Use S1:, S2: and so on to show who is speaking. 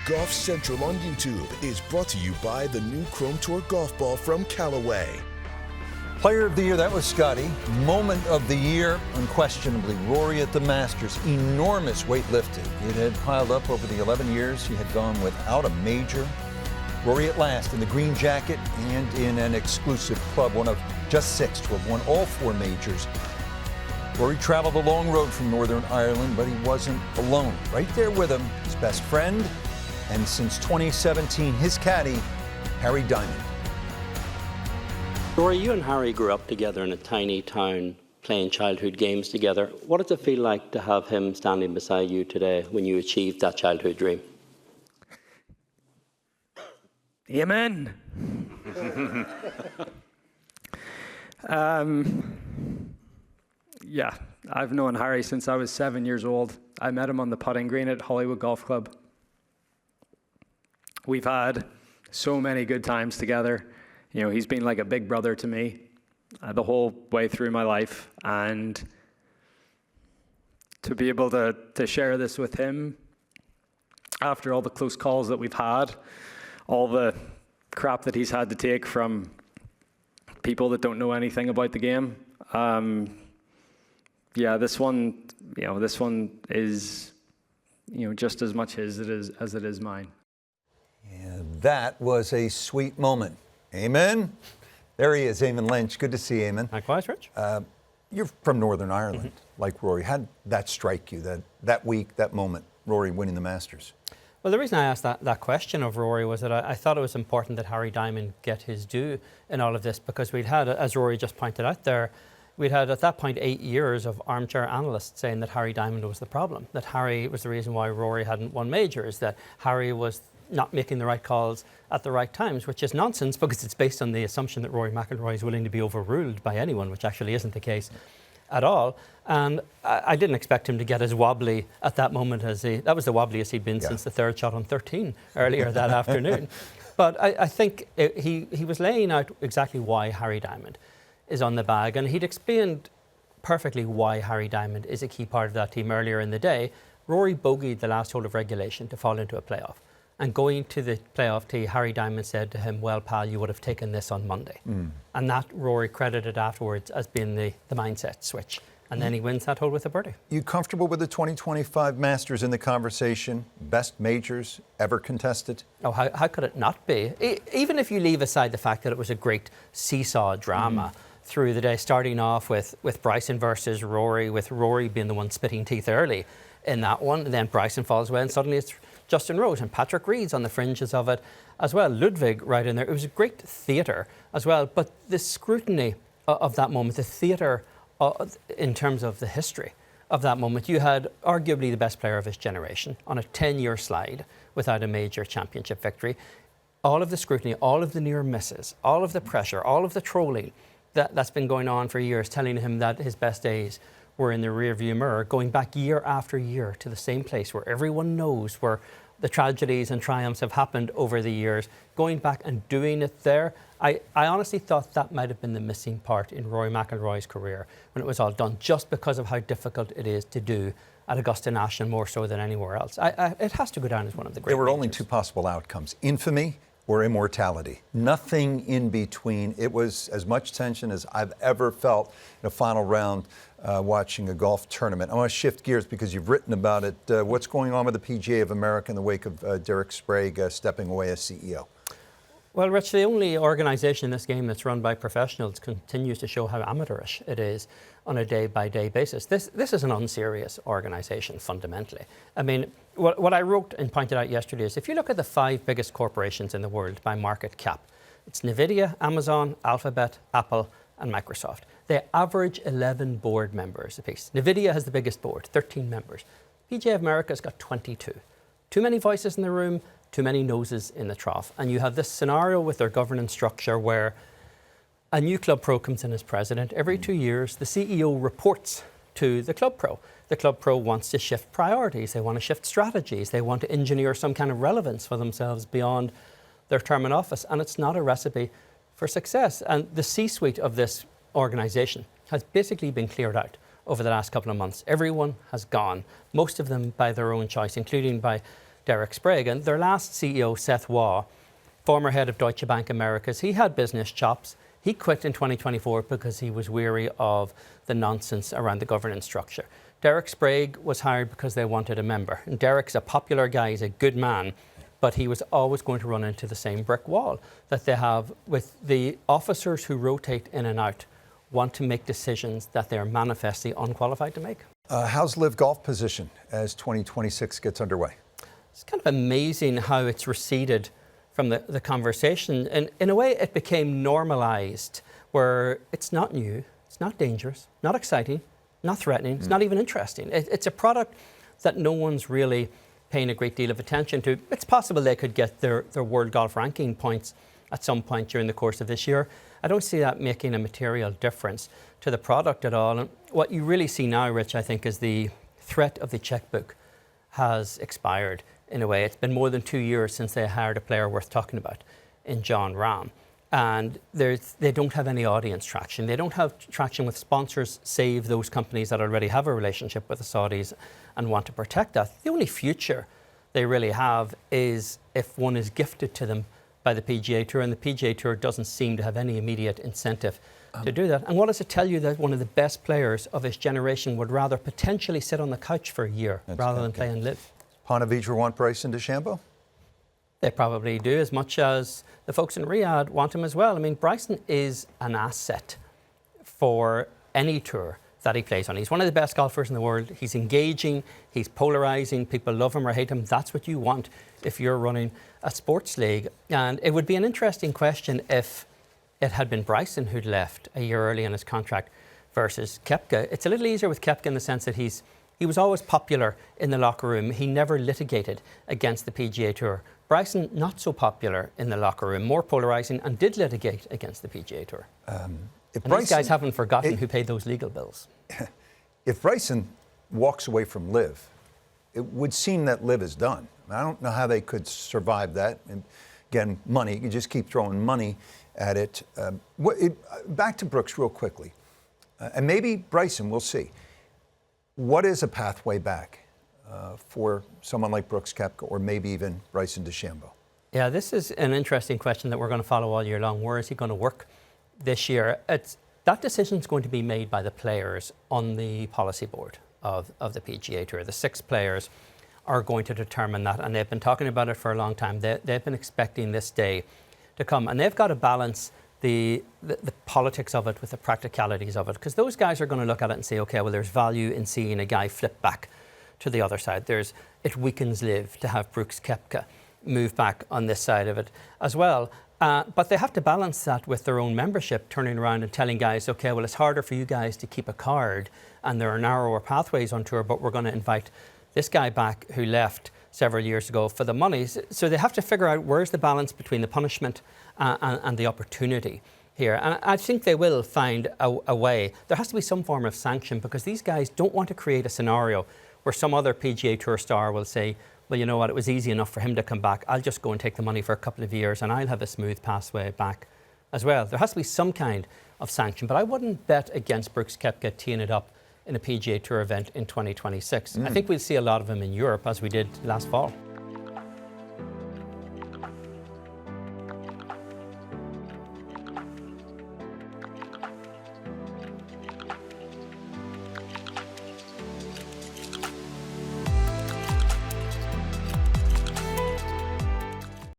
S1: Golf Central on YouTube is brought to you by the new Chrome Tour golf ball from Callaway.
S2: Player of the Year, that was Scotty. Moment of the Year, unquestionably, Rory at the Masters. Enormous weight lifted. It had piled up over the 11 years he had gone without a major. Rory at last in the green jacket and in an exclusive club, one of just 6 to have won all 4 majors. Rory traveled a long road from Northern Ireland, but he wasn't alone. Right there with him, his best friend, and since 2017, his caddy, Harry Diamond.
S3: Rory, you and Harry grew up together in a tiny town playing childhood games together. What does it feel like to have him standing beside you today when you achieved that childhood dream?
S4: Amen. Yeah, I've known Harry since I was 7 years old. I met him on the putting green at Hollywood Golf Club. We've had so many good times together. You know, he's been like a big brother to me the whole way through my life. And to be able to share this with him after all the close calls that we've had, all the crap that he's had to take from people that don't know anything about the game. Yeah, this one is, just as much his as it is mine.
S2: And that was a sweet moment. Amen. There he is, Eamon Lynch. Good to see you, Eamon.
S5: Likewise, Rich.
S2: You're from Northern Ireland, like Rory. How did that strike you, that week, that moment, Rory winning the Masters?
S5: Well, the reason I asked that question of Rory was that I thought it was important that Harry Diamond get his due in all of this, because we'd had, as Rory just pointed out there, we'd had at that point 8 years of armchair analysts saying that Harry Diamond was the problem, that Harry was the reason why Rory hadn't won majors, that Harry was not making the right calls at the right times, which is nonsense because it's based on the assumption that Rory McIlroy is willing to be overruled by anyone, which actually isn't the case at all. And I didn't expect him to get as wobbly at that moment as that was the wobbliest he'd been since the third shot on 13 earlier that afternoon. But I think he was laying out exactly why Harry Diamond is on the bag, and he'd explained perfectly why Harry Diamond is a key part of that team earlier in the day. Rory bogeyed the last hole of regulation to fall into a playoff. And going to the playoff tee, Harry Diamond said to him, well, pal, you would have taken this on Monday. And that Rory credited afterwards as being the mindset switch. And then he wins that hole with a birdie.
S2: You comfortable with the 2025 Masters in the conversation? Best majors ever contested?
S5: Oh, how could it not be? Even if you leave aside the fact that it was a great seesaw drama through the day, starting off with Bryson versus Rory, with Rory being the one spitting teeth early in that one. And then Bryson falls away and suddenly it's Justin Rose, and Patrick Reed's on the fringes of it as well. Ludwig right in there. It was a great theatre as well. But the scrutiny of that moment, the theatre in terms of the history of that moment, you had arguably the best player of his generation on a 10-year slide without a major championship victory. All of the scrutiny, all of the near misses, all of the pressure, all of the trolling that's been going on for years, telling him that his best days were in the rearview mirror, going back year after year to the same place where everyone knows where the tragedies and triumphs have happened over the years, going back and doing it there. I honestly thought that might have been the missing part in Rory McIlroy's career when it was all done, just because of how difficult it is to do at Augusta National, more so than anywhere else. It has to go down as one of the great
S2: There were only
S5: majors.
S2: 2 possible outcomes, infamy or immortality. Nothing in between. It was as much tension as I've ever felt in a final round watching a golf tournament. I want to shift gears because you've written about it. What's going on with the PGA of America in the wake of Derek Sprague stepping away as CEO?
S5: Well, Rich, the only organisation in this game that's run by professionals continues to show how amateurish it is on a day-by-day basis. This is an unserious organisation, fundamentally. I mean, what I wrote and pointed out yesterday is if you look at the 5 biggest corporations in the world by market cap, it's NVIDIA, Amazon, Alphabet, Apple, and Microsoft. They average 11 board members apiece. NVIDIA has the biggest board, 13 members. PGA of America has got 22. Too many voices in the room, too many noses in the trough. And you have this scenario with their governance structure where a new club pro comes in as president. Every 2 years, the CEO reports to the club pro. The club pro wants to shift priorities. They want to shift strategies. They want to engineer some kind of relevance for themselves beyond their term in office. And it's not a recipe for success. And the C-suite of this organisation has basically been cleared out over the last couple of months. Everyone has gone, most of them by their own choice, including by Derek Sprague. And their last CEO, Seth Waugh, former head of Deutsche Bank Americas, he had business chops. He quit in 2024 because he was weary of the nonsense around the governance structure. Derek Sprague was hired because they wanted a member. And Derek's a popular guy, he's a good man, but he was always going to run into the same brick wall that they have with the officers who rotate in and out, want to make decisions that they're manifestly unqualified to make.
S2: How's LIV Golf position as 2026 gets underway?
S5: It's kind of amazing how it's receded from the conversation. And in a way, it became normalized, where it's not new, it's not dangerous, not exciting, not threatening, it's not even interesting. It's a product that no one's really paying a great deal of attention to. It's possible they could get their World Golf Ranking points at some point during the course of this year. I don't see that making a material difference to the product at all. And what you really see now, Rich, I think, is the threat of the checkbook has expired in a way. It's been more than 2 years since they hired a player worth talking about in John Rahm. And they don't have any audience traction. They don't have traction with sponsors, save those companies that already have a relationship with the Saudis and want to protect that. The only future they really have is if one is gifted to them by the PGA Tour, and the PGA Tour doesn't seem to have any immediate incentive to do that. And what does it tell you that one of the best players of his generation would rather potentially sit on the couch for a year rather than play and live?
S2: Pontevedra want Bryson DeChambeau?
S5: They probably do, as much as the folks in Riyadh want him as well. I mean, Bryson is an asset for any tour that he plays on. He's one of the best golfers in the world. He's engaging, he's polarizing, people love him or hate him. That's what you want if you're running a sports league. And it would be an interesting question if it had been Bryson who'd left a year early in his contract versus Koepka. It's a little easier with Koepka in the sense that he was always popular in the locker room. He never litigated against the PGA Tour. Bryson, not so popular in the locker room, more polarising, and did litigate against the PGA Tour. These guys haven't forgotten who paid those legal bills.
S2: If Bryson walks away from LIV, it would seem that LIV is done. I don't know how they could survive that. And again, money, you just keep throwing money at it. Back to Brooks real quickly. And maybe Bryson, we'll see. What is a pathway back for someone like Brooks Koepka or maybe even Bryson DeChambeau?
S5: Yeah, this is an interesting question that we're going to follow all year long. Where is he going to work this year? That decision is going to be made by the players on the policy board of the PGA Tour. The 6 players are going to determine that, and they've been talking about it for a long time. They've been expecting this day to come, and they've got to balance the politics of it with the practicalities of it, because those guys are going to look at it and say, okay, well, there's value in seeing a guy flip back to the other side. It weakens LIV to have Brooks Koepka move back on this side of it as well. But they have to balance that with their own membership, turning around and telling guys, okay, well, it's harder for you guys to keep a card and there are narrower pathways on tour, but we're going to invite this guy back who left several years ago for the money. So they have to figure out where's the balance between the punishment and the opportunity here. And I think they will find a way. There has to be some form of sanction, because these guys don't want to create a scenario where some other PGA Tour star will say, well, you know what, it was easy enough for him to come back. I'll just go and take the money for a couple of years and I'll have a smooth pathway back as well. There has to be some kind of sanction, but I wouldn't bet against Brooks Koepka teeing it up in a PGA Tour event in 2026. I think we'll see a lot of him in Europe, as we did last fall.